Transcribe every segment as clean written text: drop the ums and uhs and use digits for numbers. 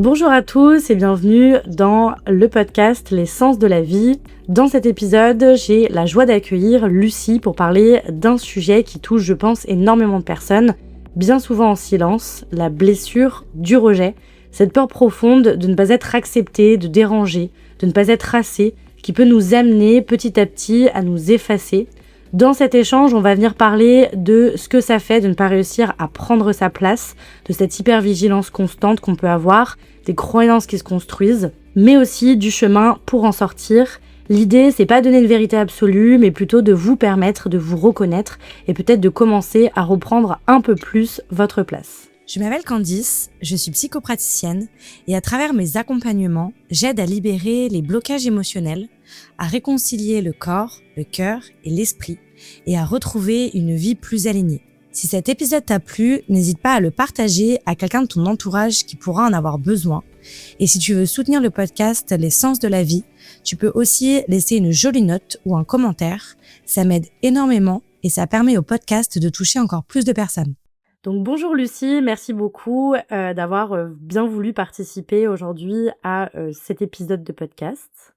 Bonjour à tous et bienvenue dans le podcast Les Sens de la vie. Dans cet épisode, j'ai la joie d'accueillir Lucie pour parler d'un sujet qui touche, je pense, énormément de personnes, bien souvent en silence, la blessure du rejet, cette peur profonde de ne pas être accepté, de déranger, de ne pas être assez, qui peut nous amener petit à petit à nous effacer. Dans cet échange, on va venir parler de ce que ça fait de ne pas réussir à prendre sa place, de cette hypervigilance constante qu'on peut avoir, des croyances qui se construisent, mais aussi du chemin pour en sortir. L'idée, c'est pas donner une vérité absolue, mais plutôt de vous permettre de vous reconnaître et peut-être de commencer à reprendre un peu plus votre place. Je m'appelle Candice, je suis psychopraticienne et à travers mes accompagnements, j'aide à libérer les blocages émotionnels, à réconcilier le corps, le cœur et l'esprit et à retrouver une vie plus alignée. Si cet épisode t'a plu, n'hésite pas à le partager à quelqu'un de ton entourage qui pourra en avoir besoin. Et si tu veux soutenir le podcast Les Sens de la vie, tu peux aussi laisser une jolie note ou un commentaire. Ça m'aide énormément et ça permet au podcast de toucher encore plus de personnes. Donc bonjour Lucie, merci beaucoup d'avoir bien voulu participer aujourd'hui à cet épisode de podcast.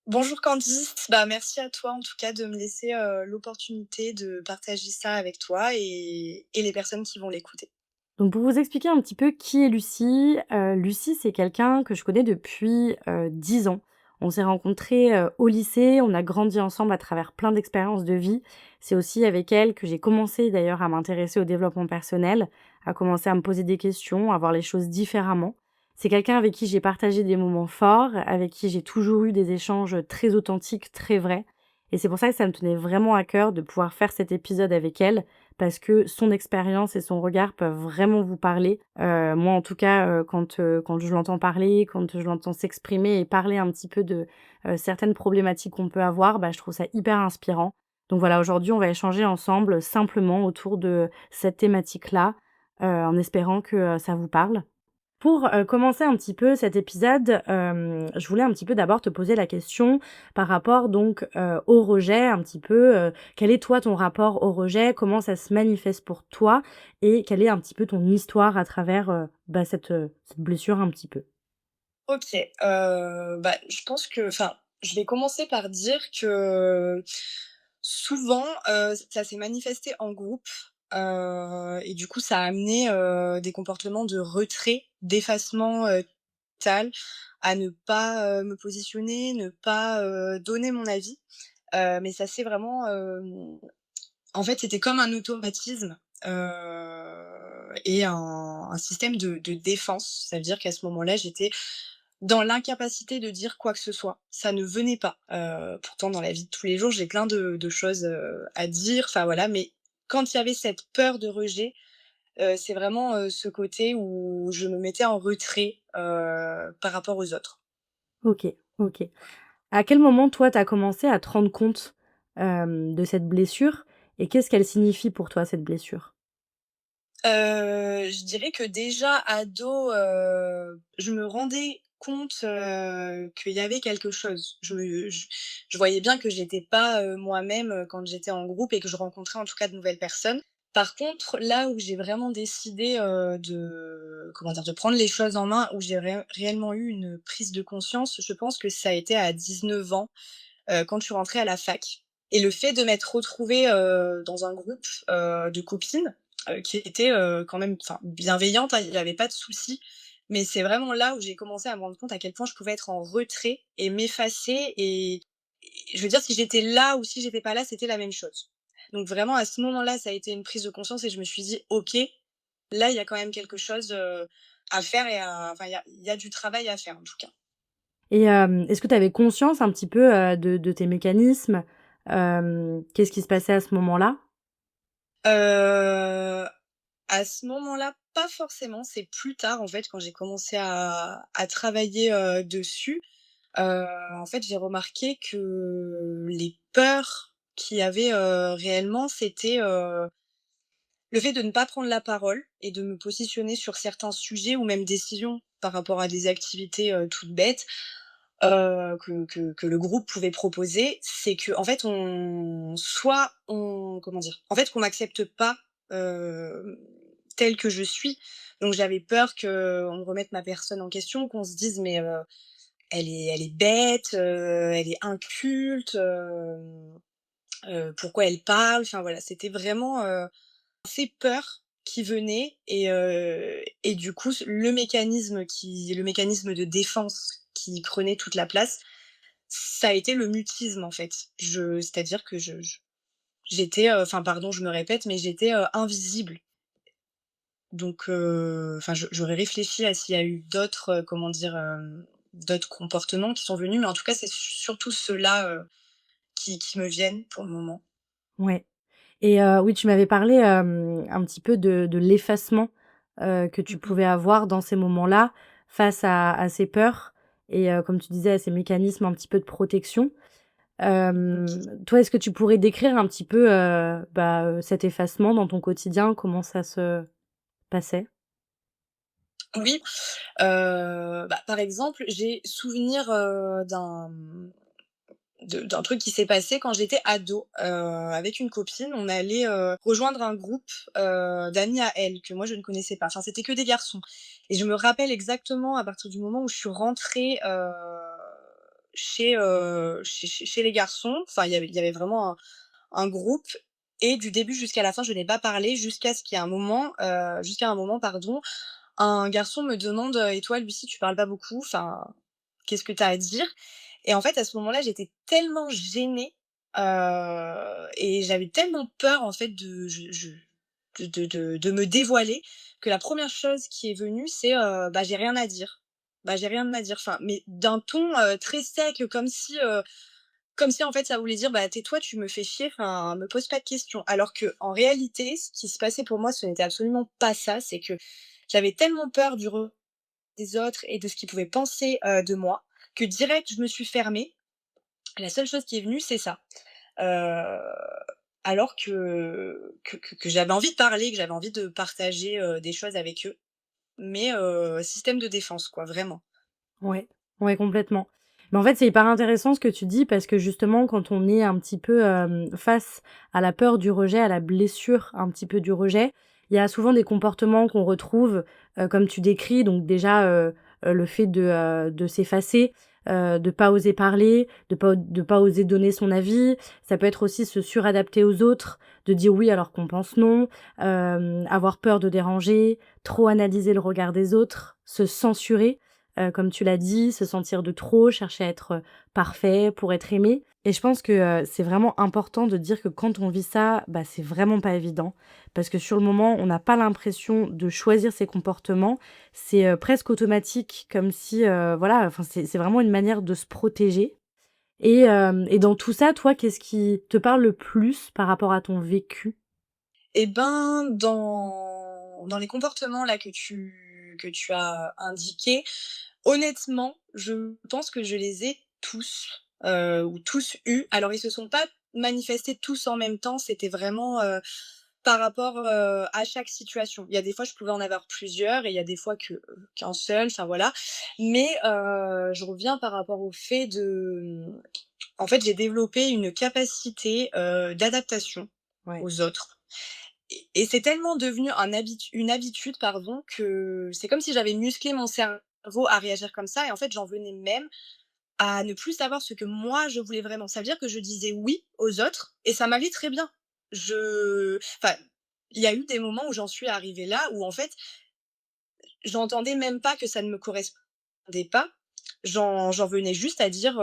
Bonjour Candice, merci à toi en tout cas de me laisser l'opportunité de partager ça avec toi et les personnes qui vont l'écouter. Donc pour vous expliquer un petit peu qui est Lucie, Lucie c'est quelqu'un que je connais depuis 10 ans. On s'est rencontrés au lycée, on a grandi ensemble à travers plein d'expériences de vie. C'est aussi avec elle que j'ai commencé d'ailleurs à m'intéresser au développement personnel, à commencer à me poser des questions, à voir les choses différemment. C'est quelqu'un avec qui j'ai partagé des moments forts, avec qui j'ai toujours eu des échanges très authentiques, très vrais. Et c'est pour ça que ça me tenait vraiment à cœur de pouvoir faire cet épisode avec elle, parce que son expérience et son regard peuvent vraiment vous parler. Moi, en tout cas, quand je l'entends parler, quand je l'entends s'exprimer et parler un petit peu de certaines problématiques qu'on peut avoir, je trouve ça hyper inspirant. Donc voilà, aujourd'hui, on va échanger ensemble simplement autour de cette thématique-là, en espérant que ça vous parle. Pour commencer un petit peu cet épisode, je voulais un petit peu d'abord te poser la question par rapport donc au rejet, un petit peu, quel est toi ton rapport au rejet? Comment ça se manifeste pour toi? Et quelle est un petit peu ton histoire à travers, cette blessure un petit peu? Ok, je pense que, je vais commencer par dire que souvent ça s'est manifesté en groupe et du coup ça a amené des comportements de retrait, d'effacement total, à ne pas me positionner, ne pas donner mon avis. Mais ça c'est vraiment, en fait, c'était comme un automatisme, et un système de défense. Ça veut dire qu'à ce moment-là, j'étais dans l'incapacité de dire quoi que ce soit. Ça ne venait pas. Pourtant dans la vie de tous les jours, j'ai plein de choses, à dire, enfin voilà, mais quand il y avait cette peur de rejet, c'est vraiment, ce côté où je me mettais en retrait, par rapport aux autres. OK, OK. À quel moment toi tu as commencé à te rendre compte, de cette blessure et qu'est-ce qu'elle signifie pour toi cette blessure? Je dirais que déjà ado, je me rendais compte, qu'il y avait quelque chose. Je voyais bien que j'étais pas, moi-même, quand j'étais en groupe et que je rencontrais en tout cas de nouvelles personnes. Par contre, là où j'ai vraiment décidé, de comment dire? De prendre les choses en main, où j'ai réellement eu une prise de conscience, je pense que ça a été à 19 ans, quand je suis rentrée à la fac et le fait de m'être retrouvée, dans un groupe, de copines, qui étaient, quand même bienveillantes, hein, il y avait pas de souci. Mais c'est vraiment là où j'ai commencé à me rendre compte à quel point je pouvais être en retrait et m'effacer et je veux dire si j'étais là ou si j'étais pas là, c'était la même chose. Donc vraiment à ce moment-là, ça a été une prise de conscience et je me suis dit: «OK, là, il y a quand même quelque chose, à faire et il y a du travail à faire en tout cas». Et est-ce que tu avais conscience un petit peu, de tes mécanismes? Qu'est-ce qui se passait à ce moment-là? Heu, à ce moment-là, pas forcément, c'est plus tard en fait quand j'ai commencé à travailler, dessus. En fait, j'ai remarqué que les peurs qu'il y avait, réellement, c'était, le fait de ne pas prendre la parole et de me positionner sur certains sujets ou même décisions par rapport à des activités, toutes bêtes, que le groupe pouvait proposer. C'est qu'en fait, on comment dire? En fait, qu'on m'accepte pas, telle que je suis. Donc j'avais peur qu'on me remette ma personne en question, qu'on se dise: «Mais, elle est bête, elle est inculte, pourquoi elle parle?» Enfin voilà, c'était vraiment, ces peurs qui venaient et du coup, le mécanisme de défense qui prenait toute la place, ça a été le mutisme, en fait. C'est-à-dire que j'étais, enfin pardon, je me répète, mais j'étais, invisible. Donc enfin j'aurais réfléchi à s'il y a eu d'autres, comment dire? D'autres comportements qui sont venus, mais en tout cas, c'est surtout ceux-là, qui me viennent pour le moment. Ouais. Et oui, tu m'avais parlé, un petit peu de l'effacement, que tu Mmh mh. pouvais avoir dans ces moments-là, face à ces peurs et comme tu disais, à ces mécanismes un petit peu de protection. Mmh. Toi, est-ce que tu pourrais décrire un petit peu, cet effacement dans ton quotidien? Comment ça se passait? Oui, par exemple, j'ai souvenir, d'un truc qui s'est passé quand j'étais ado, avec une copine. On allait, rejoindre un groupe, d'amis à elle, que moi je ne connaissais pas. Enfin, c'était que des garçons et je me rappelle exactement à partir du moment où je suis rentrée, chez les garçons. Enfin, il y avait vraiment un groupe et du début jusqu'à la fin, je n'ai pas parlé jusqu'à un moment, pardon, un garçon me demande: «Et toi, Lucie, tu parles pas beaucoup, enfin, qu'est-ce que tu as à dire?» Et en fait, à ce moment-là, j'étais tellement gênée, et j'avais tellement peur, en fait, de me dévoiler, que la première chose qui est venue, c'est, «Bah, j'ai rien à dire». Bah, j'ai rien à dire, enfin, mais d'un ton, très sec, comme si, en fait, ça voulait dire: «Bah, tais-toi, tu me fais chier, enfin, me pose pas de questions». Alors que en réalité, ce qui se passait pour moi, ce n'était absolument pas ça. C'est que j'avais tellement peur du regard des autres et de ce qu'ils pouvaient penser, de moi, que direct je me suis fermée. La seule chose qui est venue, c'est ça. Heu, alors que j'avais envie de parler, que j'avais envie de partager, des choses avec eux, mais système de défense quoi, vraiment. Ouais, ouais, complètement. Mais en fait, c'est hyper intéressant ce que tu dis parce que justement, quand on est un petit peu, face à la peur du rejet, à la blessure un petit peu du rejet, il y a souvent des comportements qu'on retrouve, comme tu décris. Donc déjà, le fait de s'effacer, de pas oser parler, de pas oser donner son avis. Ça peut être aussi se suradapter aux autres, de dire oui alors qu'on pense non, avoir peur de déranger, trop analyser le regard des autres, se censurer. Comme tu l'as dit, se sentir de trop, chercher à être, parfait pour être aimé et je pense que, c'est vraiment important de dire que quand on vit ça, bah, c'est vraiment pas évident parce que sur le moment, on n'a pas l'impression de choisir ses comportements. C'est, presque automatique comme si, voilà, enfin, c'est vraiment une manière de se protéger et dans tout ça, toi, qu'est-ce qui te parle le plus par rapport à ton vécu? Et ben, dans les comportements là que tu as indiqués, honnêtement, je pense que je les ai tous, ou tous eus. Alors ils se sont pas manifestés tous en même temps, c'était vraiment, par rapport, à chaque situation. Il y a des fois, je pouvais en avoir plusieurs et il y a des fois qu'un seul, enfin voilà. Mais, je reviens par rapport au fait en fait, j'ai développé une capacité, d'adaptation Ouais. aux autres et c'est tellement devenu une habitude, pardon, que c'est comme si j'avais musclé mon cerveau à réagir comme ça et en fait, j'en venais même à ne plus savoir ce que moi je voulais vraiment. Ça veut dire que je disais «oui» aux autres et ça m'allait très bien. Enfin, il y a eu des moments où j'en suis arrivée là, où en fait, j'entendais même pas que ça ne me correspondait pas. J'en venais juste à dire,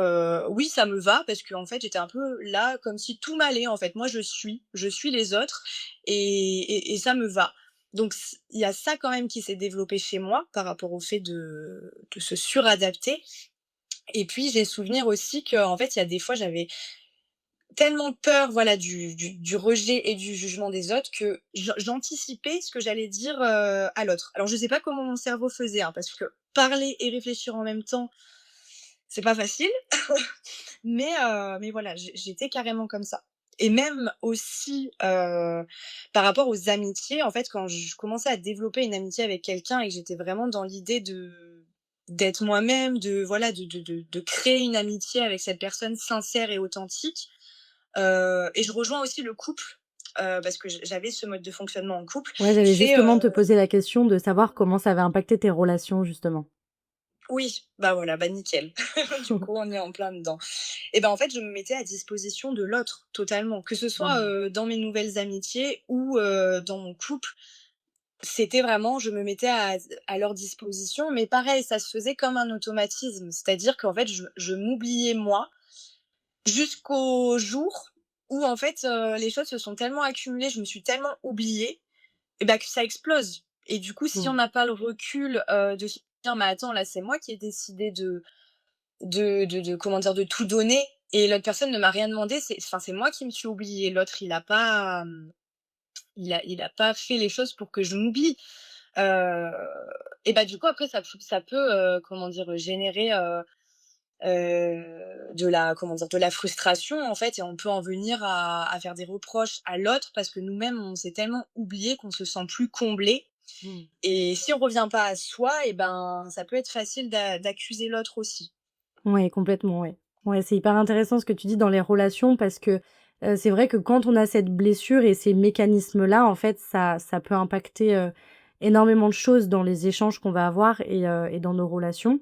«Oui, ça me va», parce qu'en fait, j'étais un peu là, comme si tout m'allait, en fait. Moi, je suis les autres et ça me va. Donc il y a ça quand même qui s'est développé chez moi par rapport au fait de se suradapter et puis j'ai souvenir aussi qu'en fait, il y a des fois, j'avais tellement peur, voilà, du rejet et du jugement des autres que j'anticipais ce que j'allais dire, à l'autre. Alors je sais pas comment mon cerveau faisait, hein, parce que parler et réfléchir en même temps, c'est pas facile, mais voilà, j'étais carrément comme ça et même aussi, par rapport aux amitiés, en fait, quand je commençais à développer une amitié avec quelqu'un et que j'étais vraiment dans l'idée d'être moi-même, de voilà, de créer une amitié avec cette personne sincère et authentique, et je rejoins aussi le couple. parce que j'avais ce mode de fonctionnement en couple, Ouais, j'allais c'est, justement te poser la question de savoir comment ça avait impacté tes relations, justement. oui, bah, voilà, bah, nickel. Du coup, on est en plein dedans. Et ben, en fait, je me mettais à disposition de l'autre totalement, que ce soit, Mmh. dans mes nouvelles amitiés ou, dans mon couple. C'était vraiment je me mettais à leur disposition, mais pareil, ça se faisait comme un automatisme. C'est-à-dire qu'en fait, je m'oubliais moi, jusqu'au jour où en fait, les choses se sont tellement accumulées, je me suis tellement oubliée et bah, que ça explose. Et du coup, si on Mmh. n'a pas le recul, de se dire: «Mais attends, là, c'est moi qui ai décidé de comment dire? De tout donner et l'autre personne ne m'a rien demandé, c'est moi qui me suis oubliée. L'autre, il a pas, il a pas fait les choses pour que je m'oublie». Heu et bah, du coup, après ça peut, comment dire? Générer, de la comment dire? De la frustration, en fait et on peut en venir à faire des reproches à l'autre parce que nous-mêmes, on s'est tellement oubliés qu'on se sent plus comblés Mmh. et si on revient pas à soi et ben, ça peut être facile d'accuser l'autre aussi. Ouais, complètement, ouais. Ouais, c'est hyper intéressant ce que tu dis dans les relations parce que, c'est vrai que quand on a cette blessure et ces mécanismes-là, en fait, ça peut impacter, énormément de choses dans les échanges qu'on va avoir et dans nos relations.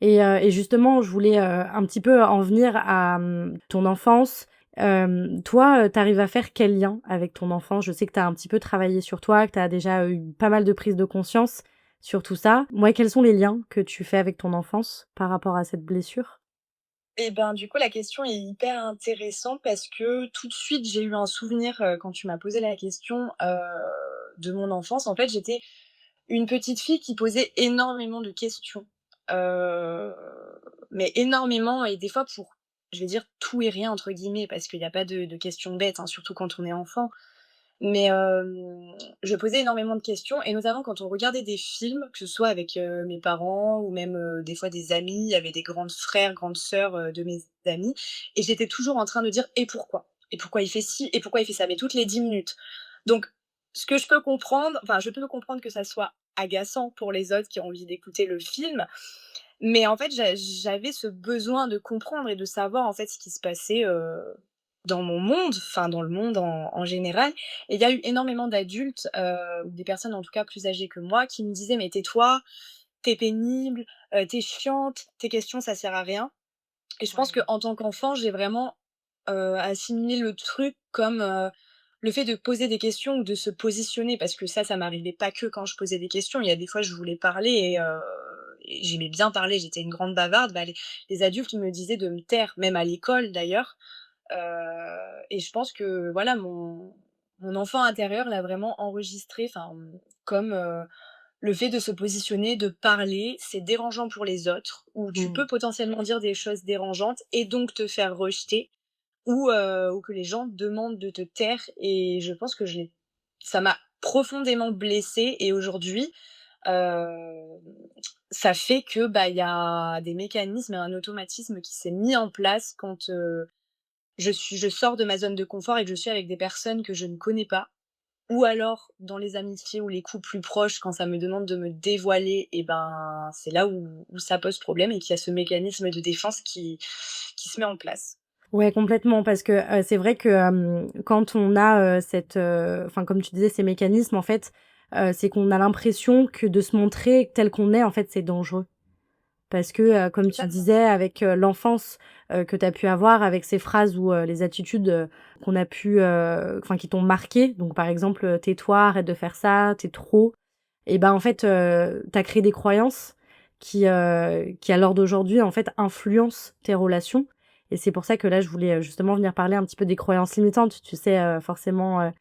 Et justement, je voulais, un petit peu en venir à, ton enfance. Toi, tu arrives à faire quel lien avec ton enfance? Je sais que tu as un petit peu travaillé sur toi, que tu as déjà eu pas mal de prise de conscience sur tout ça. Moi, quels sont les liens que tu fais avec ton enfance par rapport à cette blessure? Et ben, du coup, la question est hyper intéressante parce que tout de suite, j'ai eu un souvenir, quand tu m'as posé la question, de mon enfance. En fait, j'étais une petite fille qui posait énormément de questions, heu, mais énormément et des fois pour, je vais dire «tout et rien» entre guillemets parce qu'il y a pas de questions bêtes, hein, surtout quand on est enfant. Mais, je posais énormément de questions et notamment quand on regardait des films, que ce soit avec, mes parents ou même, des fois des amis, il y avait des grands frères, grandes sœurs, de mes amis et j'étais toujours en train de dire: «Et pourquoi? Et pourquoi il fait ci? Et pourquoi il fait ça?» mais toutes les 10 minutes. Donc ce que je peux comprendre enfin, je peux comprendre que ça soit agaçant pour les autres qui ont envie d'écouter le film, mais en fait, j'avais ce besoin de comprendre et de savoir, en fait, ce qui se passait, dans mon monde, enfin dans le monde en général et il y a eu énormément d'adultes, ou des personnes en tout cas plus âgées que moi qui me disaient: «Mais tais-toi, tu pénible, tu chiante, tes questions ça sert à rien» et je pense Ouais. qu'en tant qu'enfant, j'ai vraiment, assimilé le truc comme, le fait de poser des questions ou de se positionner parce que ça m'arrivait pas que quand je posais des questions. Il y a des fois, je voulais parler et j'aimais bien parler, j'étais une grande bavarde. Bah, les adultes me disaient de me taire, même à l'école d'ailleurs. Et je pense que voilà, mon enfant intérieur l'a vraiment enregistré, enfin, comme, le fait de se positionner, de parler, c'est dérangeant pour les autres, ou tu Mmh. peux potentiellement dire des choses dérangeantes et donc te faire rejeter ou que les gens demandent de te taire et je pense que je l'ai ça m'a profondément blessée et aujourd'hui, heu, ça fait que, bah, il y a des mécanismes et un automatisme qui s'est mis en place quand, je sors de ma zone de confort et que je suis avec des personnes que je ne connais pas ou alors dans les amitiés ou les couples plus proches quand ça me demande de me dévoiler et ben, c'est là où ça pose problème et qu'il y a ce mécanisme de défense qui se met en place. Ouais, complètement, parce que, c'est vrai que, quand on a, enfin, comme tu disais, ces mécanismes, en fait, c'est qu'on a l'impression que de se montrer tel qu'on est, en fait, c'est dangereux. Parce que, comme tu Totalement. disais, avec, l'enfance, que tu as pu avoir, avec ces phrases ou, les attitudes, qu'on a pu, enfin, qui t'ont marqué, donc par exemple, «Tais-toi, arrête de faire ça, tu trop», et ben, en fait, tu as créé des croyances qui à l'heure d'aujourd'hui, en fait, influencent tes relations et c'est pour ça que là, je voulais, justement venir parler un petit peu des croyances limitantes. Tu sais, forcément,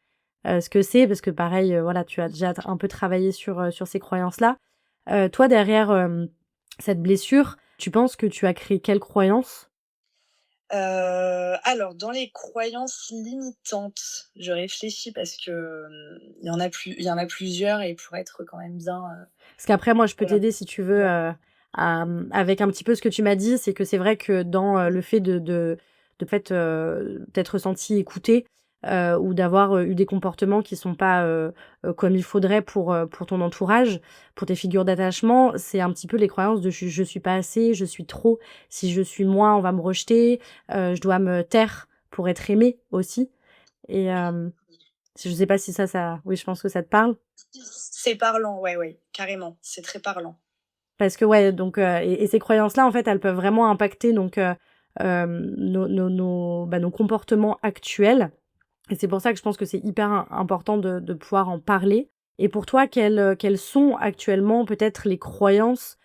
ce que c'est parce que pareil, voilà, tu as déjà un peu travaillé sur ces croyances-là. Toi derrière, cette blessure, tu penses que tu as créé quelle croyance? Alors dans les croyances limitantes, je réfléchis parce que, il y en a plusieurs et pour être quand même bien, Parce qu'après moi je peux voilà. t'aider si tu veux, avec un petit peu ce que tu m'as dit. C'est que c'est vrai que dans, le fait de fait, t'être sentie écoutée, ou d'avoir, eu des comportements qui sont pas, comme il faudrait pour ton entourage, pour tes figures d'attachement, c'est un petit peu les croyances de je suis pas assez, je suis trop, si je suis moins, on va me rejeter, je dois me taire pour être aimée aussi. et je sais pas si ça oui, je pense que ça te parle? C'est parlant, ouais, ouais, carrément, c'est très parlant. Parce que ouais, donc et ces croyances-là, en fait, elles peuvent vraiment impacter donc nos comportements actuels et c'est pour ça que je pense que c'est hyper important de pouvoir en parler. Et pour toi, quelles sont actuellement peut-être les croyances,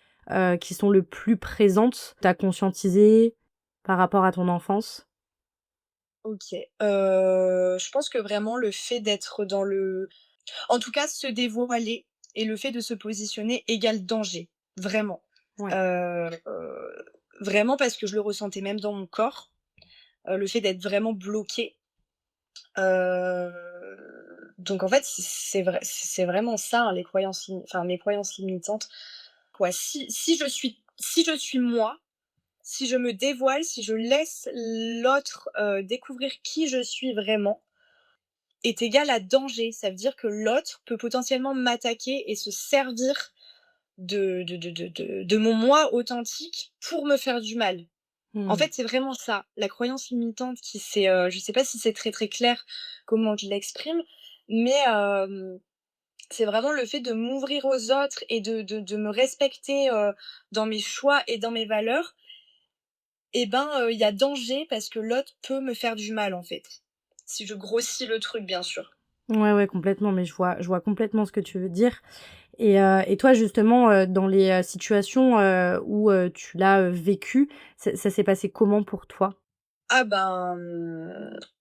qui sont le plus présentes, tu as conscientisées par rapport à ton enfance? OK, je pense que vraiment le fait d'être dans le en tout cas se dévoiler et le fait de se positionner égale danger, vraiment. Ouais. Heu, Vraiment parce que je le ressentais même dans mon corps, le fait d'être vraiment bloqué. Heu, donc en fait, c'est vraiment ça, hein, les croyances enfin mes croyances limitantes. Quoi, si je suis moi, si je me dévoile, si je laisse l'autre, découvrir qui je suis vraiment, est égal à danger. Ça veut dire que l'autre peut potentiellement m'attaquer et se servir de mon moi authentique pour me faire du mal. En Mmh. fait, c'est vraiment ça, la croyance limitante qui c'est, je sais pas si c'est très, très clair comment je l'exprime, mais c'est vraiment le fait de m'ouvrir aux autres et de me respecter, dans mes choix et dans mes valeurs et ben, il y a danger parce que l'autre peut me faire du mal, en fait. Si je grossis le truc, bien sûr. Ouais, ouais, complètement, mais je vois complètement ce que tu veux dire et toi justement, dans les, situations, où, tu l'as, vécu, ça s'est passé comment pour toi? Ah ben,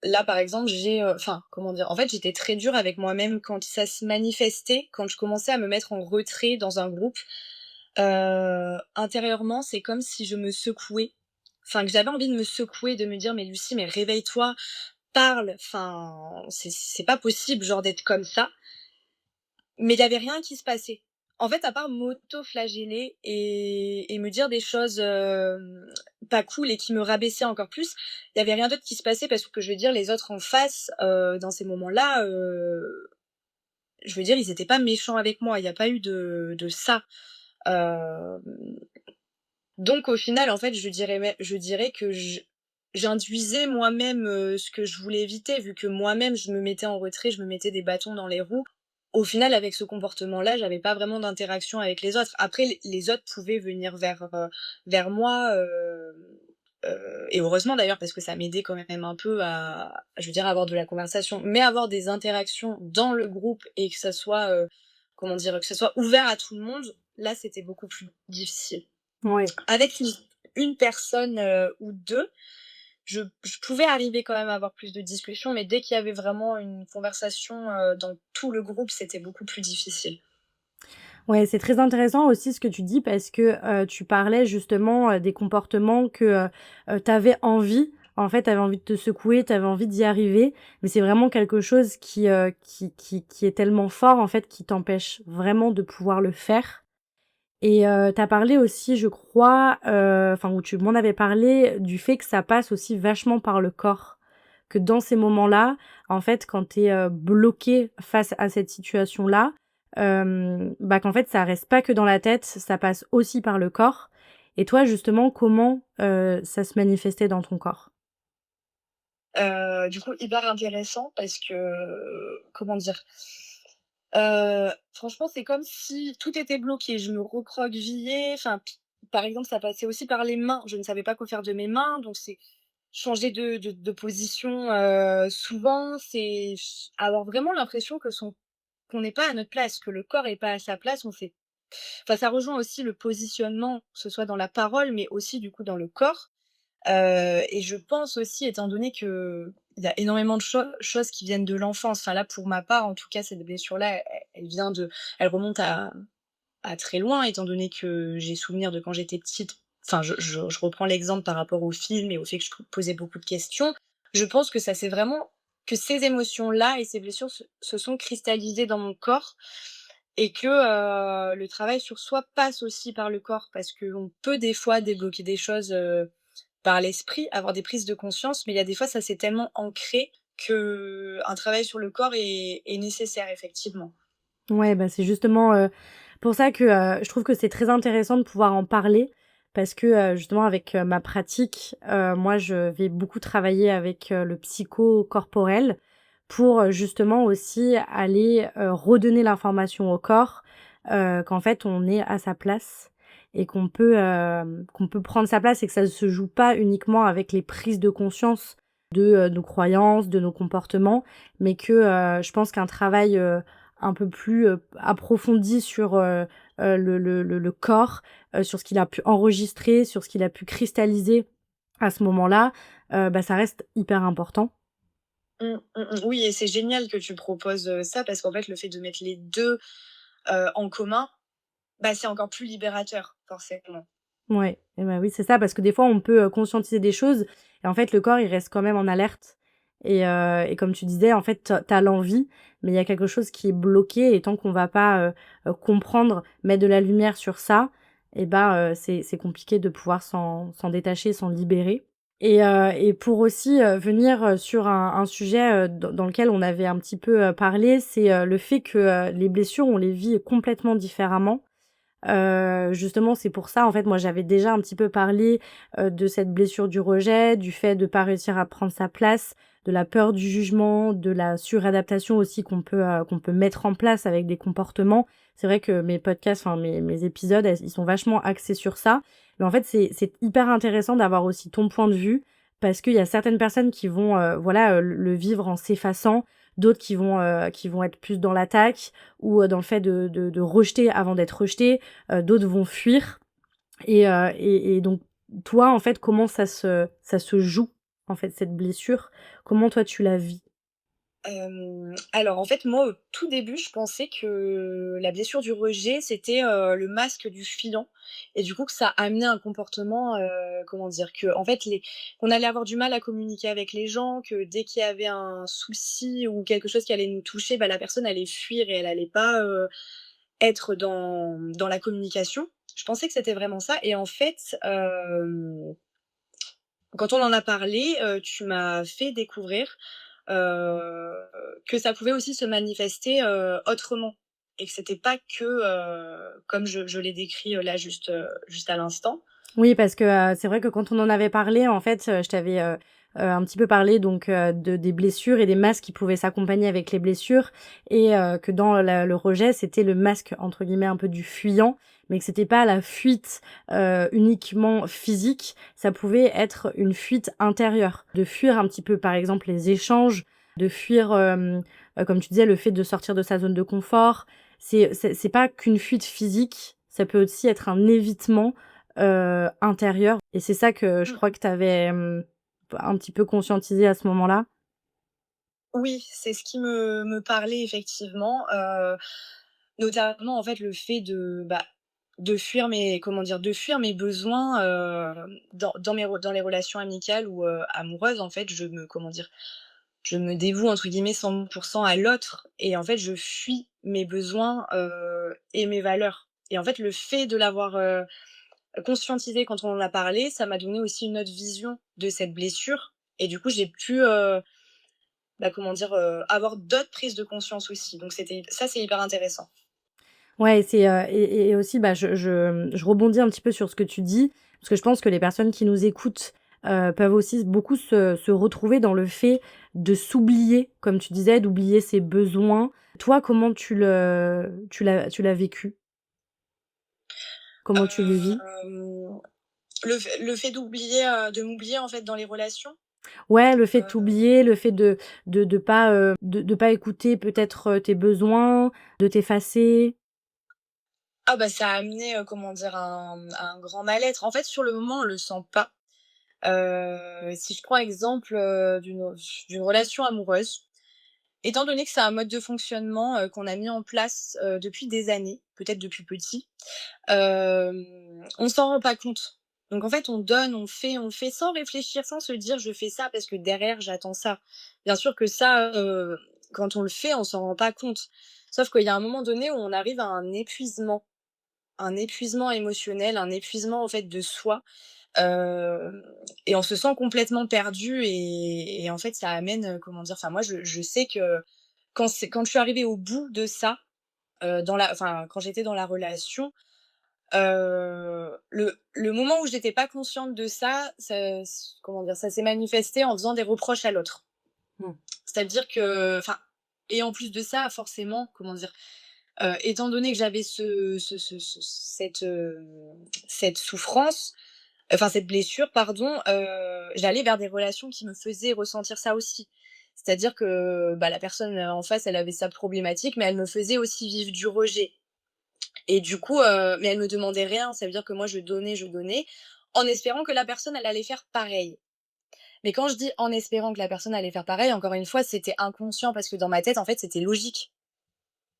là, par exemple, enfin, comment dire? En fait, j'étais très dure avec moi-même quand ça se manifestait, quand je commençais à me mettre en retrait dans un groupe. Intérieurement, c'est comme si je me secouais, enfin, que j'avais envie de me secouer, de me dire: «Mais Lucie, mais réveille-toi, parle, enfin, c'est pas possible, genre, d'être comme ça». Mais il y avait rien qui se passait. En fait, à part m'auto-flageller et me dire des choses, pas cool et qui me rabaissaient encore plus, il y avait rien d'autre qui se passait parce que je veux dire les autres en face, dans ces moments-là, je veux dire ils étaient pas méchants avec moi, il y a pas eu de ça. Hem, donc au final, en fait, je dirais que j'induisais moi-même, ce que je voulais éviter vu que moi-même je me mettais en retrait, je me mettais des bâtons dans les roues. Au final, avec ce comportement-là, j'avais pas vraiment d'interaction avec les autres. Après, les autres pouvaient venir vers moi, et heureusement d'ailleurs parce que ça m'aidait quand même un peu à je veux dire, avoir de la conversation, mais avoir des interactions dans le groupe et que ça soit, comment dire? Que ça soit ouvert à tout le monde, là, c'était beaucoup plus difficile. Ouais. Avec une personne, ou 2, je pouvais arriver quand même à avoir plus de discussions, mais dès qu'il y avait vraiment une conversation, dans tout le groupe, c'était beaucoup plus difficile. Ouais, c'est très intéressant aussi ce que tu dis parce que, tu parlais justement, des comportements que, tu avais envie. En fait, tu avais envie de te secouer, tu avais envie d'y arriver, mais c'est vraiment quelque chose qui est tellement fort, en fait, qui t'empêche vraiment de pouvoir le faire et tu as parlé aussi, je crois, enfin, où tu m'en avais parlé, du fait que ça passe aussi vachement par le corps. Que dans ces moments-là, en fait, quand tu es, bloqué face à cette situation-là, bah, qu'en fait, ça reste pas que dans la tête, ça passe aussi par le corps. Et toi, justement, comment, ça se manifestait dans ton corps? Du coup, hyper intéressant parce que, comment dire? Franchement, c'est comme si tout était bloqué. Je me recroquevillais, enfin, par exemple, ça passait aussi par les mains. Je ne savais pas quoi faire de mes mains, donc c'est changer de position, souvent, c'est avoir vraiment l'impression qu'on n'est pas à notre place, que le corps est pas à sa place. Enfin, ça rejoint aussi le positionnement, que ce soit dans la parole, mais aussi du coup dans le corps. Et je pense aussi, étant donné qu'il y a énormément de choses qui viennent de l'enfance. Enfin là, pour ma part, en tout cas, cette blessure-là, elle remonte à très loin, étant donné que j'ai souvenir de quand j'étais petite. Enfin, je reprends l'exemple par rapport au film et au fait que je posais beaucoup de questions. Je pense que ça c'est vraiment que ces émotions-là et ces blessures se sont cristallisées dans mon corps et que, le travail sur soi passe aussi par le corps parce qu'on peut des fois débloquer des choses, par l'esprit, avoir des prises de conscience, mais il y a des fois ça s'est tellement ancré qu'un travail sur le corps est nécessaire effectivement. Ouais, bah, c'est justement, pour ça que, je trouve que c'est très intéressant de pouvoir en parler parce que, justement avec, ma pratique, moi je vais beaucoup travailler avec, le psycho-corporel pour, justement aussi aller, redonner l'information au corps, qu'en fait on est à sa place et qu'on peut prendre sa place et que ça ne se joue pas uniquement avec les prises de conscience de, nos croyances, de nos comportements, mais que, je pense qu'un travail, un peu plus, approfondi sur, le corps, sur ce qu'il a pu enregistrer, sur ce qu'il a pu cristalliser à ce moment-là, bah, ça reste hyper important. Oui et c'est génial que tu proposes, ça parce qu'en fait, le fait de mettre les 2 en commun, bah, c'est encore plus libérateur, forcément. Ouais et bah, oui, c'est ça parce que des fois on peut, conscientiser des choses et en fait le corps il reste quand même en alerte et comme tu disais en fait tu as l'envie, mais il y a quelque chose qui est bloqué et tant qu'on va pas, comprendre, mettre de la lumière sur ça et bah, c'est compliqué de pouvoir s'en détacher, s'en libérer et pour aussi, venir, sur un sujet, dans lequel on avait un petit peu, parlé, c'est, le fait que, les blessures on les vit complètement différemment. Justement, c'est pour ça, en fait, moi, j'avais déjà un petit peu parlé, de cette blessure du rejet, du fait de pas réussir à prendre sa place, de la peur du jugement, de la suradaptation aussi qu'on peut mettre en place avec des comportements. C'est vrai que mes podcasts, enfin mes épisodes, ils sont vachement axés sur ça. Mais en fait, c'est hyper intéressant d'avoir aussi ton point de vue parce qu'il y a certaines personnes qui vont, voilà, le vivre en s'effaçant, d'autres qui vont être plus dans l'attaque ou, dans le fait de rejeter avant d'être rejeté, d'autres vont fuir et donc toi, en fait, comment ça se joue, en fait, cette blessure? Comment toi tu la vis? Alors en fait, moi, au tout début, je pensais que la blessure du rejet, c'était, le masque du filant et du coup que ça amenait un comportement, comment dire? Qu'en fait les qu'on allait avoir du mal à communiquer avec les gens, que dès qu'il y avait un souci ou quelque chose qui allait nous toucher, bah, la personne allait fuir et elle allait pas, être dans la communication. Je pensais que c'était vraiment ça et en fait, quand on en a parlé, tu m'as fait découvrir, heu, que ça pouvait aussi se manifester, autrement et que c'était pas que, comme je l'ai décrit, là juste à l'instant. Oui, parce que, c'est vrai que quand on en avait parlé, en fait, je t'avais, un petit peu parlé donc, de des blessures et des masques qui pouvaient s'accompagner avec les blessures et que dans le rejet, c'était le masque entre guillemets un peu du fuyant, mais que c'était pas la fuite, uniquement physique. Ça pouvait être une fuite intérieure, de fuir un petit peu, par exemple, les échanges, de fuir, comme tu disais, le fait de sortir de sa zone de confort. C'est pas qu'une fuite physique, ça peut aussi être un évitement intérieure et c'est ça que je Mmh. crois que tu avais, un petit peu conscientisé à ce moment-là? Oui, c'est ce qui me parlait effectivement, notamment en fait le fait de, bah, de fuir mes comment dire? De fuir mes besoins, dans les relations amicales ou, amoureuses en fait, je me comment dire? Je me dévoue entre guillemets 100 à l'autre et en fait je fuis mes besoins, et mes valeurs et en fait le fait de l'avoir, conscientisé quand on en a parlé, ça m'a donné aussi une autre vision de cette blessure et du coup j'ai pu, bah, comment dire? Avoir d'autres prises de conscience aussi donc c'est hyper intéressant. Ouais, c'est, et aussi, bah, je rebondis un petit peu sur ce que tu dis, parce que je pense que les personnes qui nous écoutent, peuvent aussi beaucoup se retrouver dans le fait de s'oublier, comme tu disais, d'oublier ses besoins. Toi, comment tu l'as vécu? Comment tu le vis? Hem, le fait d'oublier, de m'oublier en fait dans les relations, Ouais, le fait de heu t'oublier, le fait de pas écouter peut-être, tes besoins, de t'effacer. ah bah, ça a amené, comment dire? Un grand mal-être. En fait, sur le moment, on le sent pas. Si je prends exemple, d'une relation amoureuse, étant donné que c'est un mode de fonctionnement, qu'on a mis en place, depuis des années, peut-être depuis petit, on s'en rend pas compte. Donc en fait, on donne, on fait sans réfléchir, sans se dire: «Je fais ça parce que derrière j'attends ça». Bien sûr que ça, quand on le fait, on s'en rend pas compte. Sauf qu'il y a un moment donné où on arrive à un épuisement émotionnel, un épuisement en fait de soi. Hem et on se sent complètement perdu et en fait ça amène, comment dire? Enfin moi je sais que quand je suis arrivée au bout de ça, quand j'étais dans la relation, le moment où j'étais pas consciente de ça, ça s comment dire? Ça s'est manifesté en faisant des reproches à l'autre. Mmh. C'est-à-dire que enfin et en plus de ça, forcément, comment dire? Étant donné que j'avais cette souffrance, enfin cette blessure pardon, j'allais vers des relations qui me faisaient ressentir ça aussi. C'est-à-dire que, bah, la personne, en face, elle avait sa problématique, mais elle me faisait aussi vivre du rejet et du coup, mais elle me demandait rien. Ça veut dire que moi je donnais, en espérant que la personne, elle allait faire pareil. Mais quand je dis en espérant que la personne allait faire pareil, encore une fois, c'était inconscient parce que dans ma tête, en fait, c'était logique.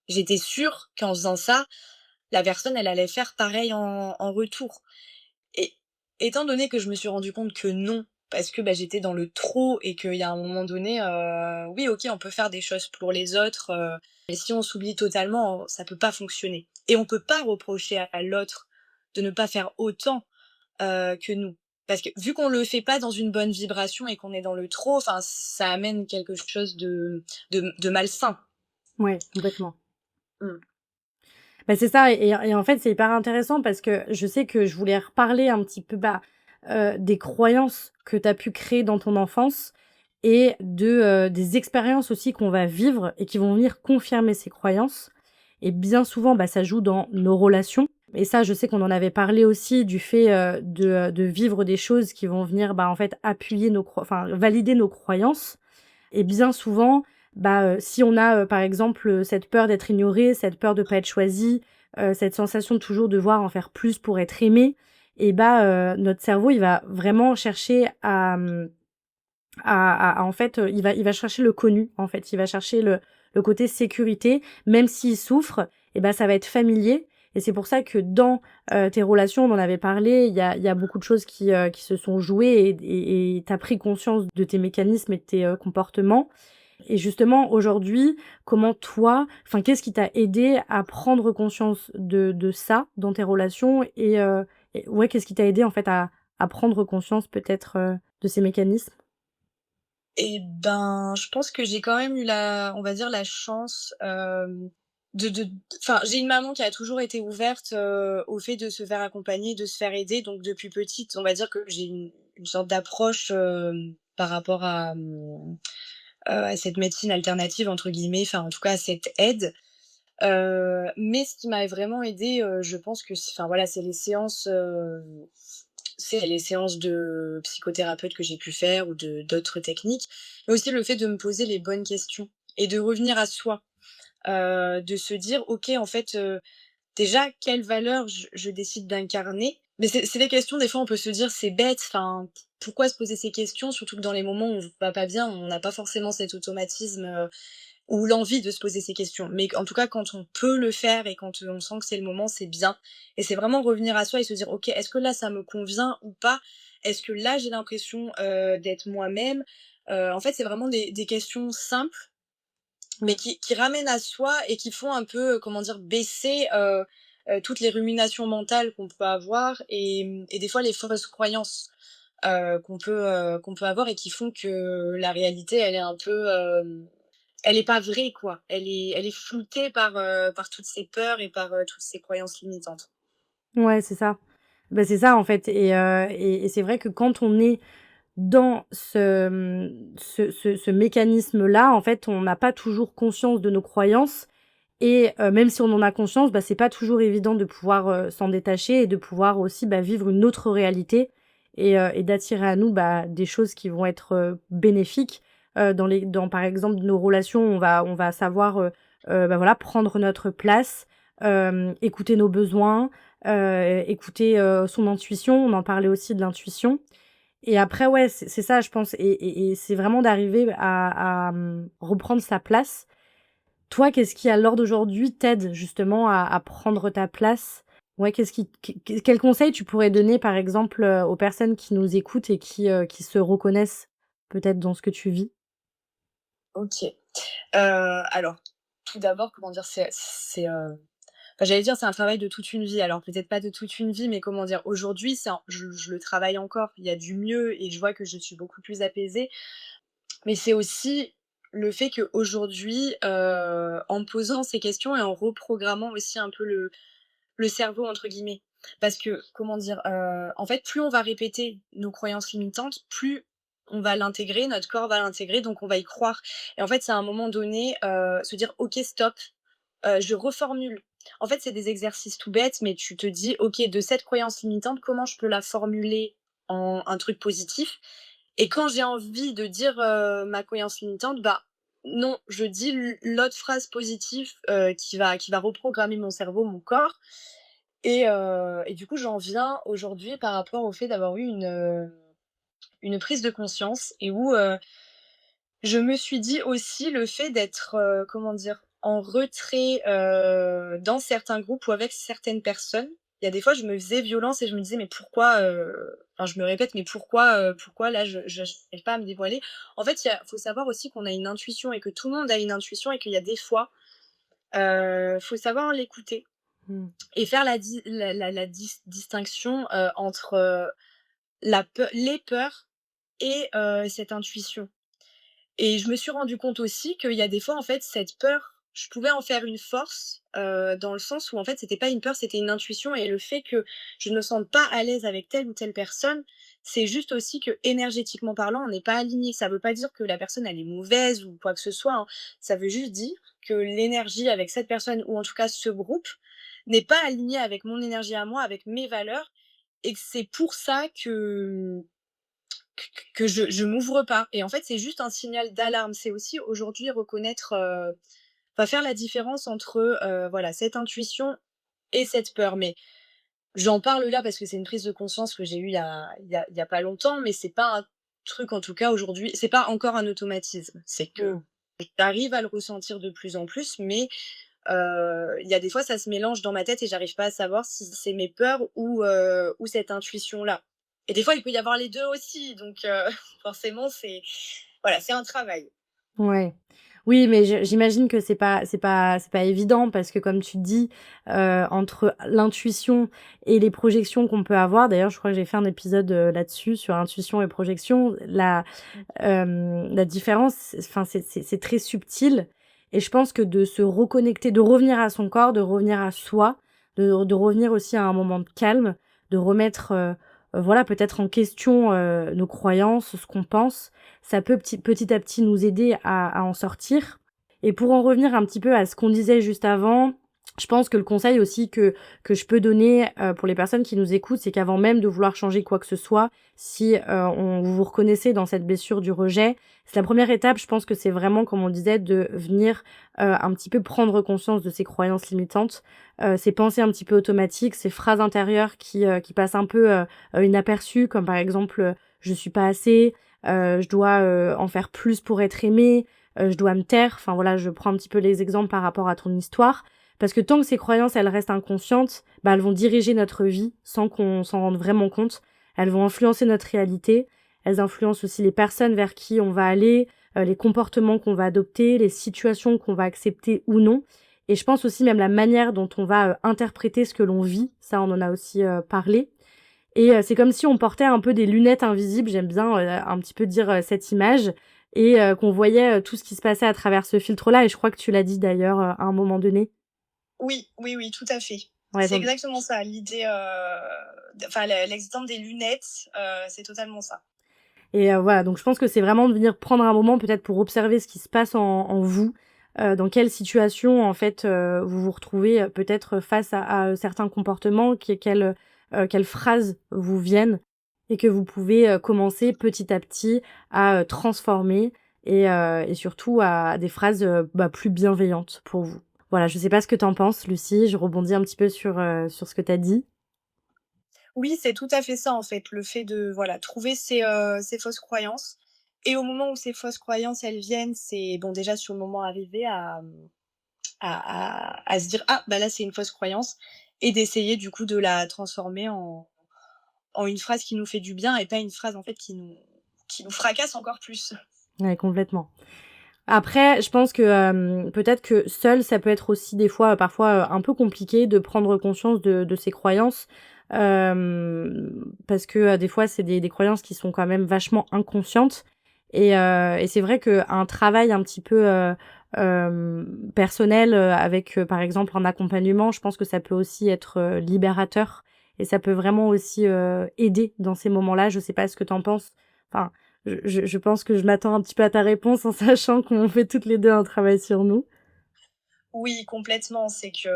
J'étais sûre qu'en faisant ça, la personne, elle allait faire pareil en retour. Et étant donné que je me suis rendu compte que non, parce que, bah, j'étais dans le trop et qu'il y a un moment donné, oui, OK, on peut faire des choses pour les autres, mais si on s'oublie totalement, ça peut pas fonctionner. Et on peut pas reprocher à l'autre de ne pas faire autant, que nous. Parce que vu qu'on le fait pas dans une bonne vibration et qu'on est dans le trop, enfin, ça amène quelque chose de malsain. Ouais, complètement. Mmh. Bah, c'est ça et en fait, c'est hyper intéressant parce que je sais que je voulais reparler un petit peu, bah, des croyances que tu as pu créer dans ton enfance et des expériences aussi qu'on va vivre et qui vont venir confirmer ces croyances et bien souvent, bah, ça joue dans nos relations et ça, je sais qu'on en avait parlé aussi du fait, de vivre des choses qui vont venir, bah, en fait, appuyer enfin, valider nos croyances et bien souvent, bah, si on a, par exemple, cette peur d'être ignoré, cette peur de pas être choisi, cette sensation de toujours devoir en faire plus pour être aimé et bah, notre cerveau, il va vraiment chercher en fait, il va chercher le connu, en fait. Il va chercher le côté sécurité. Même s'il souffre et bah, ça va être familier et c'est pour ça que dans, tes relations, on en avait parlé, il y a beaucoup de choses qui se sont jouées et tu as pris conscience de tes mécanismes et de tes, comportements et justement, aujourd'hui, comment toi enfin, qu'est-ce qui t'a aidé à prendre conscience de ça dans tes relations et ouais, qu'est-ce qui t'a aidé, en fait, à prendre conscience peut-être, de ces mécanismes? Et ben, je pense que j'ai quand même eu la on va dire la chance, de enfin, j'ai une maman qui a toujours été ouverte, au fait de se faire accompagner, de se faire aider. Donc depuis petite, on va dire que j'ai une sorte d'approche, par rapport à cette «médecine alternative» entre guillemets, enfin en tout cas à cette aide. Mais ce qui m'a vraiment aidée, je pense que c'est enfin voilà, c'est les séances de psychothérapeute que j'ai pu faire ou de d'autres techniques, mais aussi le fait de me poser les bonnes questions et de revenir à soi, de se dire: «OK, en fait, déjà quelles valeurs je décide d'incarner?» Mais c'est des questions, des fois on peut se dire: «C'est bête, enfin, pourquoi se poser ces questions?» Surtout que dans les moments où on va pas bien, on n'a pas forcément cet automatisme, ou l'envie de se poser ces questions. Mais en tout cas, quand on peut le faire et quand, on sent que c'est le moment, c'est bien et c'est vraiment revenir à soi et se dire: «OK, est-ce que là, ça me convient ou pas? Est-ce que là, j'ai l'impression, d'être moi-même?» En fait, c'est vraiment des questions simples, mais qui ramènent à soi et qui font un peu, comment dire? Baisser, toutes les ruminations mentales qu'on peut avoir et des fois les fausses croyances, qu'on peut avoir et qui font que la réalité, elle est un peu, elle est pas vraie, quoi. Elle est floutée par toutes ces peurs et par, toutes ces croyances limitantes. Ouais, c'est ça. Bah, c'est ça, en fait et c'est vrai que quand on est dans ce mécanisme-là, en fait, on n'a pas toujours conscience de nos croyances et même si on en a conscience, bah, c'est pas toujours évident de pouvoir, s'en détacher et de pouvoir aussi, bah, vivre une autre réalité et d'attirer à nous, bah, des choses qui vont être, bénéfiques, dans par exemple nos relations, on va savoir, bah, voilà, prendre notre place, écouter nos besoins, écouter, son intuition. On en parlait aussi de l'intuition et après, ouais, c'est ça, je pense et c'est vraiment d'arriver à reprendre sa place. Toi, qu'est-ce qui, à l'heure d'aujourd'hui, t'aide justement à prendre ta place? Ouais, qu'est-ce qui quels conseils tu pourrais donner, par exemple, aux personnes qui nous écoutent et qui se reconnaissent peut-être dans ce que tu vis? OK. Alors, tout d'abord, comment dire? Enfin, j'allais dire, c'est un travail de toute une vie. Alors peut-être pas de toute une vie, mais comment dire? Aujourd'hui, c'est un je le travaille encore. Il y a du mieux et je vois que je suis beaucoup plus apaisée. Mais c'est aussi le fait qu'aujourd'hui, en me posant ces questions et en reprogrammant aussi un peu «le cerveau» entre guillemets. Parce que, comment dire? En fait, plus on va répéter nos croyances limitantes, plus on va l'intégrer, notre corps va l'intégrer, donc on va y croire et en fait, c'est à un moment donné, se dire: «OK, stop, je reformule». En fait, c'est des exercices tout bêtes, mais tu te dis: «OK, de cette croyance limitante, comment je peux la formuler en un truc positif?» Et quand j'ai envie de dire, ma croyance limitante, bah, non, je dis l'autre phrase positive, qui va reprogrammer mon cerveau, mon corps et du coup, j'en viens aujourd'hui par rapport au fait d'avoir eu une prise de conscience et où, je me suis dit aussi le fait d'être, comment dire? En retrait, dans certains groupes ou avec certaines personnes. Il y a des fois, je me faisais violence et je me disais: «Mais pourquoi?» enfin, je me répète: «Mais pourquoi là, je j'arrive pas à me dévoiler?» En fait, il faut savoir aussi qu'on a une intuition et que tout le monde a une intuition et qu'il y a des fois, faut savoir l'écouter Mmh. et faire la distinction, entre, les peurs et cette intuition. Et je me suis rendu compte aussi qu'il y a des fois, en fait, cette peur, je pouvais en faire une force, dans le sens où, en fait, c'était pas une peur, c'était une intuition et le fait que je ne me sente pas à l'aise avec telle ou telle personne, c'est juste aussi que énergétiquement parlant, on n'est pas aligné. Ça veut pas dire que la personne, elle est mauvaise ou quoi que ce soit, hein. Ça veut juste dire que l'énergie avec cette personne ou en tout cas ce groupe n'est pas aligné avec mon énergie à moi, avec mes valeurs et que c'est pour ça que je m'ouvre pas et en fait, c'est juste un signal d'alarme. C'est aussi aujourd'hui reconnaître, enfin faire la différence entre, voilà, cette intuition et cette peur. Mais j'en parle là parce que c'est une prise de conscience que j'ai eue il y a pas longtemps, mais c'est pas un truc en tout cas aujourd'hui c'est pas encore un automatisme. C'est que Mmh. j'arrive à le ressentir de plus en plus, mais il y a des fois ça se mélange dans ma tête et j'arrive pas à savoir si c'est mes peurs ou cette intuition-là. Et des fois, il peut y avoir les 2 aussi, donc forcément c'est voilà, c'est un travail. Ouais. Oui, mais j'imagine que c'est pas évident parce que comme tu dis, entre l'intuition et les projections qu'on peut avoir d'ailleurs, je crois que j'ai fait un épisode, là-dessus, sur intuition et projection. La différence, enfin, c'est très subtil et je pense que de se reconnecter, de revenir à son corps, de revenir à soi, de revenir aussi à un moment de calme, de remettre, voilà, peut-être en question, nos croyances, ce qu'on pense, ça peut petit à petit nous aider à en sortir. Et pour en revenir un petit peu à ce qu'on disait juste avant, je pense que le conseil aussi que je peux donner, pour les personnes qui nous écoutent, c'est qu'avant même de vouloir changer quoi que ce soit, si, vous vous reconnaissez dans cette blessure du rejet, c'est la première étape, je pense que c'est vraiment, comme on disait, de venir, un petit peu prendre conscience de ces croyances limitantes, ces pensées un petit peu automatiques, ces phrases intérieures qui passent un peu, inaperçues, comme par exemple, «Je suis pas assez», «Je dois, en faire plus pour être aimée», «Je dois me taire». Enfin voilà, je prends un petit peu les exemples par rapport à ton histoire. Parce que tant que ces croyances, elles restent inconscientes, bah, elles vont diriger notre vie sans qu'on s'en rende vraiment compte. Elles vont influencer notre réalité. Elles influencent aussi les personnes vers qui on va aller, les comportements qu'on va adopter, les situations qu'on va accepter ou non. Et je pense aussi même la manière dont on va interpréter ce que l'on vit. Ça, on en a aussi parlé. Et c'est comme si on portait un peu des lunettes invisibles, j'aime bien, un petit peu dire, cette image et qu'on voyait, tout ce qui se passait à travers ce filtre-là et je crois que tu l'as dit d'ailleurs, à un moment donné. Oui, oui, oui, tout à fait. Ouais, C'est donc exactement ça, l'idée, enfin l'exemple des lunettes, c'est totalement ça. et voilà, donc je pense que c'est vraiment de venir prendre un moment peut-être pour observer ce qui se passe en vous, dans quelle situation en fait, vous vous retrouvez, peut-être face à certains comportements, quelles phrases vous viennent et que vous pouvez, commencer petit à petit à, transformer et surtout à des phrases, bah, plus bienveillantes pour vous. Voilà, je sais pas ce que tu en penses, Lucie, je rebondis un petit peu sur ce que tu as dit. Oui, c'est tout à fait ça, en fait, le fait de, voilà, trouver ces fausses croyances et au moment où ces fausses croyances, elles viennent, c'est bon, déjà sur le moment arrivé à se dire: «Ah, bah, là, c'est une fausse croyance» et d'essayer du coup de la transformer en une phrase qui nous fait du bien et pas une phrase, en fait, qui nous fracasse encore plus. Ouais, complètement. Après, je pense que, peut-être que seul, ça peut être aussi des fois, parfois, un peu compliqué de prendre conscience de ses croyances, parce que, des fois, c'est des croyances qui sont quand même vachement inconscientes et c'est vrai qu'un travail un petit peu, personnel, avec, par exemple, un accompagnement, je pense que ça peut aussi être, libérateur et ça peut vraiment aussi, aider dans ces moments-là. Je sais pas ce que tu en penses? Enfin, Je pense que je m'attends un petit peu à ta réponse en sachant qu'on fait toutes les 2 un travail sur nous. Oui, complètement, c'est que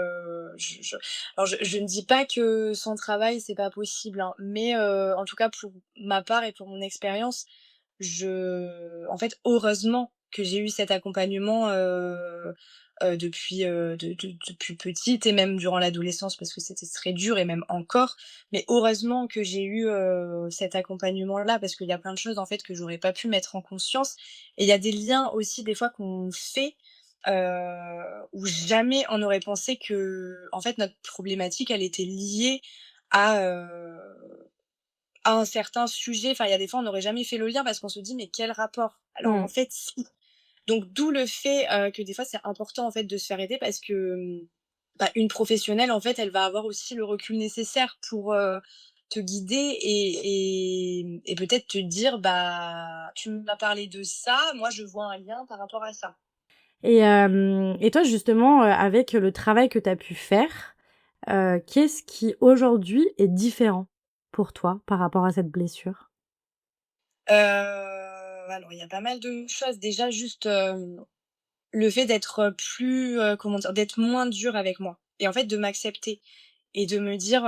alors je ne dis pas que sans travail, c'est pas possible, hein, mais en tout cas pour ma part et pour mon expérience, en fait, heureusement que j'ai eu cet accompagnement, depuis petite et même durant l'adolescence parce que c'était très dur et même encore. Mais heureusement que j'ai eu, cet accompagnement-là parce qu'il y a plein de choses, en fait, que j'aurais pas pu mettre en conscience et il y a des liens aussi des fois qu'on fait, où jamais on aurait pensé que en fait, notre problématique, elle était liée à, à un certain sujet. Enfin, il y a des fois, on n'aurait jamais fait le lien parce qu'on se dit: «Mais quel rapport?» alors qu'en Mmh. fait, si. Donc d'où le fait, que des fois, c'est important, en fait, de se faire aider parce que, bah, une professionnelle, en fait, elle va avoir aussi le recul nécessaire pour, te guider et peut-être te dire: «Bah, tu m'as parlé de ça, moi, je vois un lien par rapport à ça». Et toi justement, avec le travail que tu as pu faire, qu'est-ce qui aujourd'hui est différent pour toi par rapport à cette blessure? Alors il y a pas mal de choses. Déjà juste, le fait d'être, plus, comment dire? D'être moins dure avec moi et en fait de m'accepter et de me dire,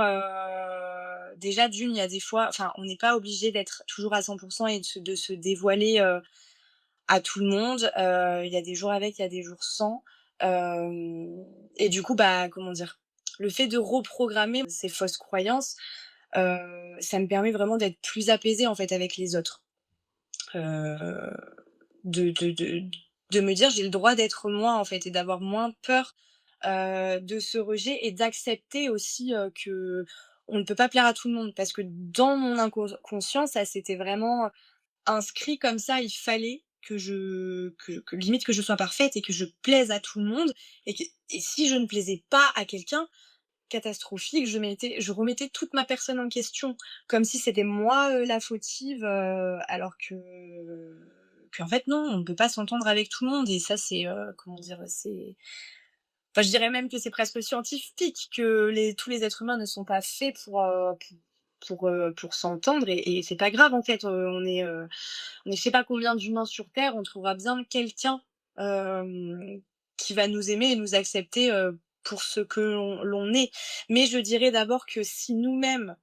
déjà d'une, il y a des fois enfin on n'est pas obligé d'être toujours à 100 et de se dévoiler, à tout le monde. Il y a des jours avec, il y a des jours sans. Hem et du coup, bah, comment dire? Le fait de reprogrammer ces fausses croyances, ça me permet vraiment d'être plus apaisée, en fait, avec les autres. Heu, de me dire: «J'ai le droit d'être moi, en fait» et d'avoir moins peur, de ce rejet et d'accepter aussi, qu'on ne peut pas plaire à tout le monde. Parce que dans mon conscience, ça s'était vraiment inscrit comme ça, il fallait que limite que je sois parfaite et que je plaise à tout le monde et si je ne plaisais pas à quelqu'un, catastrophique, je remettais toute ma personne en question, comme si c'était moi, la fautive, alors qu'en fait non, on ne peut pas s'entendre avec tout le monde et ça c'est, comment dire? C'est enfin je dirais même que c'est presque scientifique que tous les êtres humains ne sont pas faits pour s'entendre et c'est pas grave en fait, on est je sais pas combien d'humains sur terre, on trouvera bien quelqu'un, qui va nous aimer et nous accepter, pour ce que l'on est. Mais je dirais d'abord que si nous-mêmes,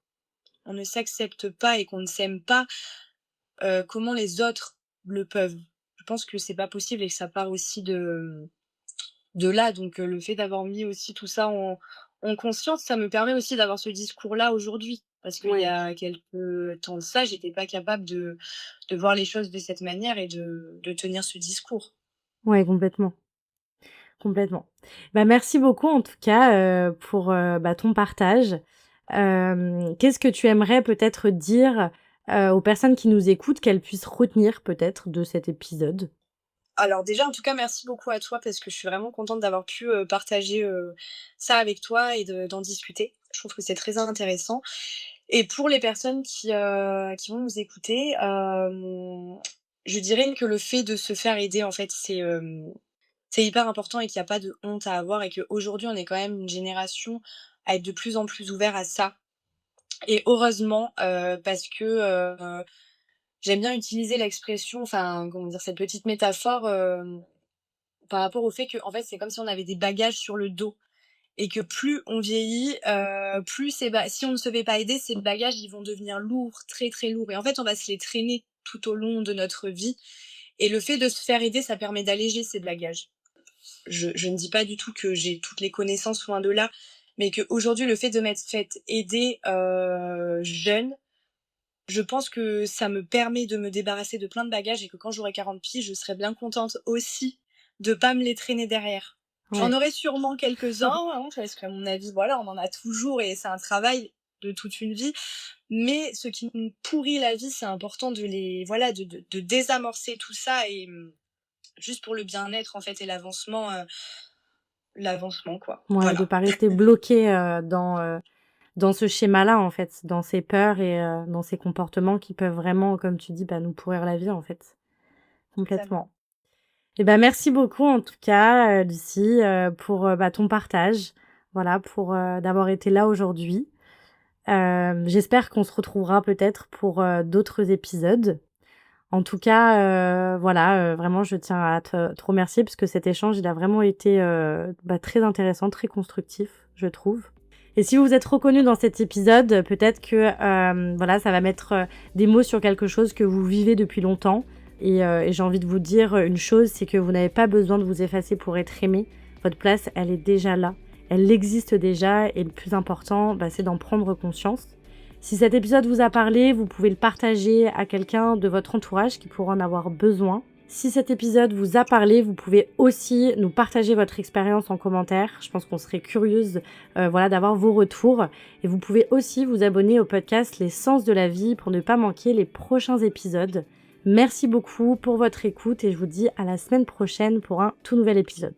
on ne s'accepte pas et qu'on ne s'aime pas, comment les autres le peuvent? Je pense que c'est pas possible et que ça part aussi de là. Donc, le fait d'avoir mis aussi tout ça en conscience, ça me permet aussi d'avoir ce discours-là aujourd'hui. Parce qu'il y Ouais. a quelque temps de ça, j'étais pas capable de voir les choses de cette manière et de tenir ce discours. Ouais, complètement, complètement. Bah, merci beaucoup en tout cas, pour, bah, ton partage. Qu'est-ce que tu aimerais peut-être dire, aux personnes qui nous écoutent, qu'elles puissent retenir peut-être de cet épisode? Alors déjà, en tout cas, merci beaucoup à toi parce que je suis vraiment contente d'avoir pu, partager, ça avec toi et d'en discuter. Je trouve que c'est très intéressant et pour les personnes qui vont nous écouter, je dirais que le fait de se faire aider, en fait, c'est hyper important et qu'il y a pas de honte à avoir et qu'aujourd'hui, on est quand même une génération à être de plus en plus ouvert à ça et heureusement, parce que, j'aime bien utiliser l'expression, enfin, comment dire? Cette petite métaphore, par rapport au fait que en fait, c'est comme si on avait des bagages sur le dos et que plus on vieillit, plus si on ne se fait pas aider, ces bagages, ils vont devenir lourds, très, très lourds et en fait, on va se les traîner tout au long de notre vie et le fait de se faire aider, ça permet d'alléger ces bagages. Je ne dis pas du tout que j'ai toutes les connaissances, loin de là, mais qu'aujourd'hui, le fait de m'être faite aider, jeune, je pense que ça me permet de me débarrasser de plein de bagages et que quand j'aurai 40 piges, je serai bien contente aussi de pas me les traîner derrière. J'en Ouais. aurai sûrement quelques-uns, hein, parce qu'à mon avis, voilà, on en a toujours et c'est un travail de toute une vie. Mais ce qui nous pourrit la vie, c'est important de les voilà, de désamorcer tout ça et juste pour le bien-être, en fait et l'avancement, quoi. Ouais, de Voilà. pas rester bloqué, dans ce schéma-là, en fait, dans ces peurs et dans ces comportements qui peuvent vraiment, comme tu dis, bah, nous pourrir la vie, en fait. Totalement. Complètement. Et ben merci beaucoup en tout cas, Lucie, pour, bah, ton partage. Voilà, pour, d'avoir été là aujourd'hui. J'espère qu'on se retrouvera peut-être pour, d'autres épisodes. En tout cas, voilà, vraiment je tiens à te remercier parce que cet échange, il a vraiment été, très intéressant, très constructif, je trouve. Et si vous vous êtes reconnus dans cet épisode, peut-être que, voilà, ça va mettre, des mots sur quelque chose que vous vivez depuis longtemps et j'ai envie de vous dire une chose, c'est que vous n'avez pas besoin de vous effacer pour être aimé. Votre place, elle est déjà là. Elle existe déjà et le plus important, c'est d'en prendre conscience. Si cet épisode vous a parlé, vous pouvez le partager à quelqu'un de votre entourage qui pourra en avoir besoin. Si cet épisode vous a parlé, vous pouvez aussi nous partager votre expérience en commentaire. Je pense qu'on serait curieuse d'avoir vos retours. Et vous pouvez aussi vous abonner au podcast Les Sens de la Vie pour ne pas manquer les prochains épisodes. Merci beaucoup pour votre écoute et je vous dis à la semaine prochaine pour un tout nouvel épisode.